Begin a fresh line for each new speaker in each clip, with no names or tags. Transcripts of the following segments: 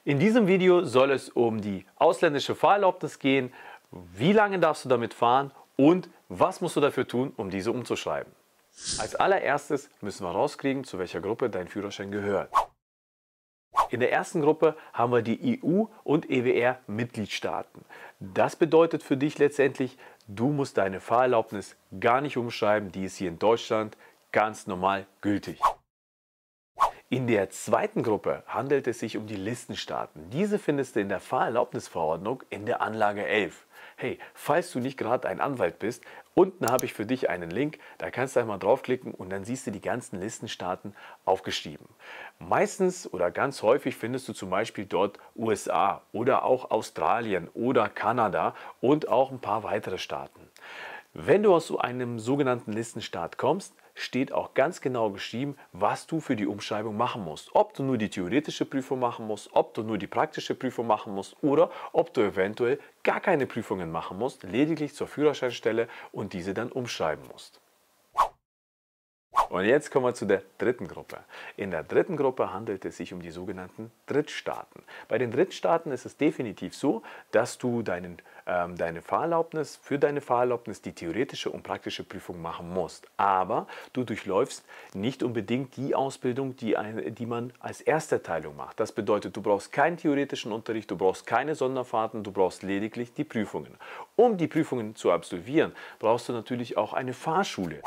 In diesem Video soll es um die ausländische Fahrerlaubnis gehen, wie lange darfst du damit fahren und was musst du dafür tun, um diese umzuschreiben. Als allererstes müssen wir rauskriegen, zu welcher Gruppe dein Führerschein gehört. In der ersten Gruppe haben wir die EU- und EWR-Mitgliedstaaten. Das bedeutet für dich letztendlich, du musst deine Fahrerlaubnis gar nicht umschreiben, die ist hier in Deutschland ganz normal gültig. In der zweiten Gruppe handelt es sich um die Listenstaaten. Diese findest du in der Fahrerlaubnisverordnung in der Anlage 11. Hey, falls du nicht gerade ein Anwalt bist, unten habe ich für dich einen Link, da kannst du einmal draufklicken und dann siehst du die ganzen Listenstaaten aufgeschrieben. Meistens oder ganz häufig findest du zum Beispiel dort USA oder auch Australien oder Kanada und auch ein paar weitere Staaten. Wenn du aus so einem sogenannten Listenstaat kommst, steht auch ganz genau geschrieben, was du für die Umschreibung machen musst. Ob du nur die theoretische Prüfung machen musst, ob du nur die praktische Prüfung machen musst oder ob du eventuell gar keine Prüfungen machen musst, lediglich zur Führerscheinstelle und diese dann umschreiben musst. Und jetzt kommen wir zu der dritten Gruppe. In der dritten Gruppe handelt es sich um die sogenannten Drittstaaten. Bei den Drittstaaten ist es definitiv so, dass du für deine Fahrerlaubnis die theoretische und praktische Prüfung machen musst. Aber du durchläufst nicht unbedingt die Ausbildung, die man als Ersterteilung macht. Das bedeutet, du brauchst keinen theoretischen Unterricht, du brauchst keine Sonderfahrten, du brauchst lediglich die Prüfungen. Um die Prüfungen zu absolvieren, brauchst du natürlich auch eine Fahrschule.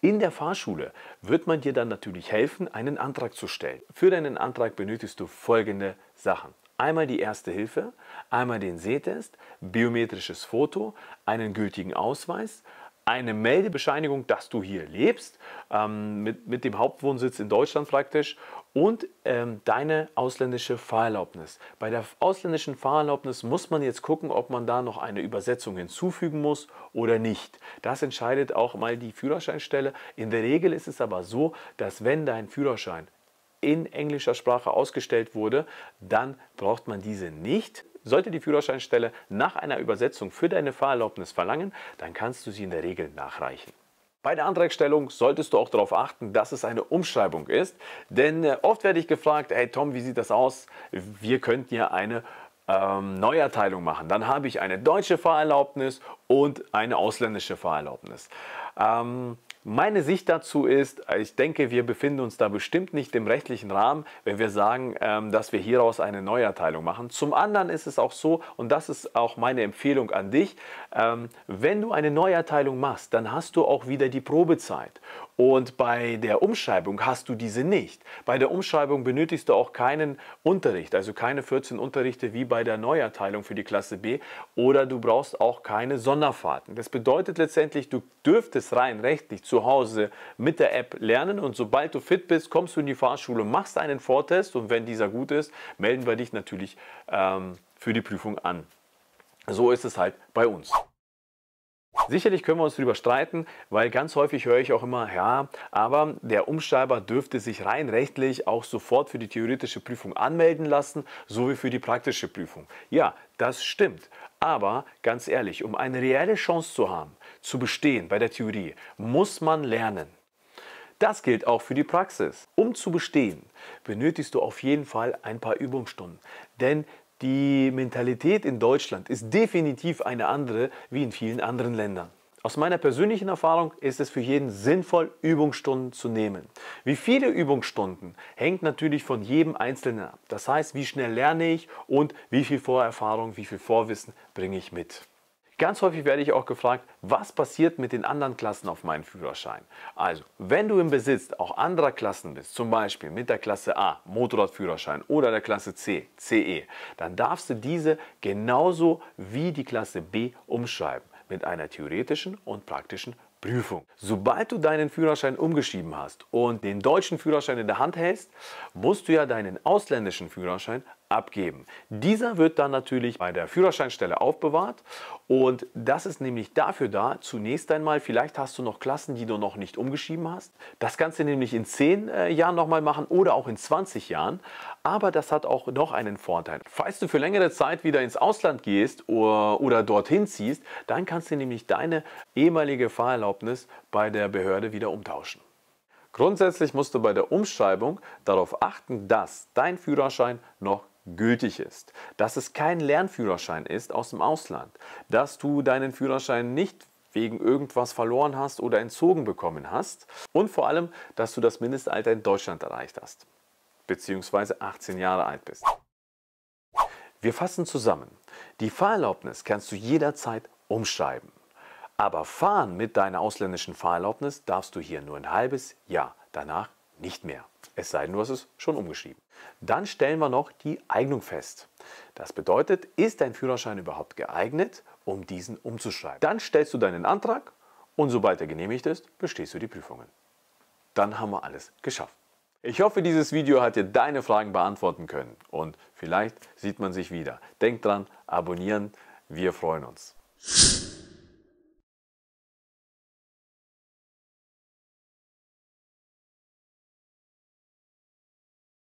In der Fahrschule wird man dir dann natürlich helfen, einen Antrag zu stellen. Für deinen Antrag benötigst du folgende Sachen. Einmal die Erste Hilfe, einmal den Sehtest, biometrisches Foto, einen gültigen Ausweis, eine Meldebescheinigung, dass du hier lebst, mit dem Hauptwohnsitz in Deutschland praktisch und deine ausländische Fahrerlaubnis. Bei der ausländischen Fahrerlaubnis muss man jetzt gucken, ob man da noch eine Übersetzung hinzufügen muss oder nicht. Das entscheidet auch mal die Führerscheinstelle. In der Regel ist es aber so, dass wenn dein Führerschein in englischer Sprache ausgestellt wurde, dann braucht man diese nicht. Sollte die Führerscheinstelle nach einer Übersetzung für deine Fahrerlaubnis verlangen, dann kannst du sie in der Regel nachreichen. Bei der Antragstellung solltest du auch darauf achten, dass es eine Umschreibung ist, denn oft werde ich gefragt, hey Tom, wie sieht das aus? Wir könnten ja eine Neuerteilung machen. Dann habe ich eine deutsche Fahrerlaubnis und eine ausländische Fahrerlaubnis. Meine Sicht dazu ist, ich denke, wir befinden uns da bestimmt nicht im rechtlichen Rahmen, wenn wir sagen, dass wir hieraus eine Neuerteilung machen. Zum anderen ist es auch so, und das ist auch meine Empfehlung an dich, wenn du eine Neuerteilung machst, dann hast du auch wieder die Probezeit. Und bei der Umschreibung hast du diese nicht. Bei der Umschreibung benötigst du auch keinen Unterricht, also keine 14 Unterrichte wie bei der Neuerteilung für die Klasse B, oder du brauchst auch keine Sonderfahrten. Das bedeutet letztendlich, du dürftest rein rechtlich zu Hause mit der App lernen und sobald du fit bist, kommst du in die Fahrschule, machst einen Vortest und wenn dieser gut ist, melden wir dich natürlich für die Prüfung an. So ist es halt bei uns. Sicherlich können wir uns darüber streiten, weil ganz häufig höre ich auch immer, ja, aber der Umschreiber dürfte sich rein rechtlich auch sofort für die theoretische Prüfung anmelden lassen, so wie für die praktische Prüfung. Ja, das stimmt. Aber ganz ehrlich, um eine reelle Chance zu haben, zu bestehen bei der Theorie, muss man lernen. Das gilt auch für die Praxis. Um zu bestehen, benötigst du auf jeden Fall ein paar Übungsstunden. Denn die Mentalität in Deutschland ist definitiv eine andere wie in vielen anderen Ländern. Aus meiner persönlichen Erfahrung ist es für jeden sinnvoll, Übungsstunden zu nehmen. Wie viele Übungsstunden hängt natürlich von jedem Einzelnen ab. Das heißt, wie schnell lerne ich und wie viel Vorerfahrung, wie viel Vorwissen bringe ich mit. Ganz häufig werde ich auch gefragt, was passiert mit den anderen Klassen auf meinem Führerschein? Also, wenn du im Besitz auch anderer Klassen bist, zum Beispiel mit der Klasse A, Motorradführerschein oder der Klasse C, CE, dann darfst du diese genauso wie die Klasse B umschreiben, mit einer theoretischen und praktischen Prüfung. Sobald du deinen Führerschein umgeschrieben hast und den deutschen Führerschein in der Hand hältst, musst du ja deinen ausländischen Führerschein abgeben. Dieser wird dann natürlich bei der Führerscheinstelle aufbewahrt und das ist nämlich dafür da, zunächst einmal, vielleicht hast du noch Klassen, die du noch nicht umgeschrieben hast. Das kannst du nämlich in 10 Jahren nochmal machen oder auch in 20 Jahren, aber das hat auch noch einen Vorteil. Falls du für längere Zeit wieder ins Ausland gehst oder dorthin ziehst, dann kannst du nämlich deine ehemalige Fahrerlaubnis bei der Behörde wieder umtauschen. Grundsätzlich musst du bei der Umschreibung darauf achten, dass dein Führerschein noch gültig ist, dass es kein Lernführerschein ist aus dem Ausland, dass du deinen Führerschein nicht wegen irgendwas verloren hast oder entzogen bekommen hast und vor allem, dass du das Mindestalter in Deutschland erreicht hast, beziehungsweise 18 Jahre alt bist. Wir fassen zusammen. Die Fahrerlaubnis kannst du jederzeit umschreiben. Aber fahren mit deiner ausländischen Fahrerlaubnis darfst du hier nur ein halbes Jahr, danach nicht mehr. Es sei denn, du hast es schon umgeschrieben. Dann stellen wir noch die Eignung fest. Das bedeutet, ist dein Führerschein überhaupt geeignet, um diesen umzuschreiben? Dann stellst du deinen Antrag und sobald er genehmigt ist, bestehst du die Prüfungen. Dann haben wir alles geschafft. Ich hoffe, dieses Video hat dir deine Fragen beantworten können und vielleicht sieht man sich wieder. Denk dran, abonnieren, wir freuen uns.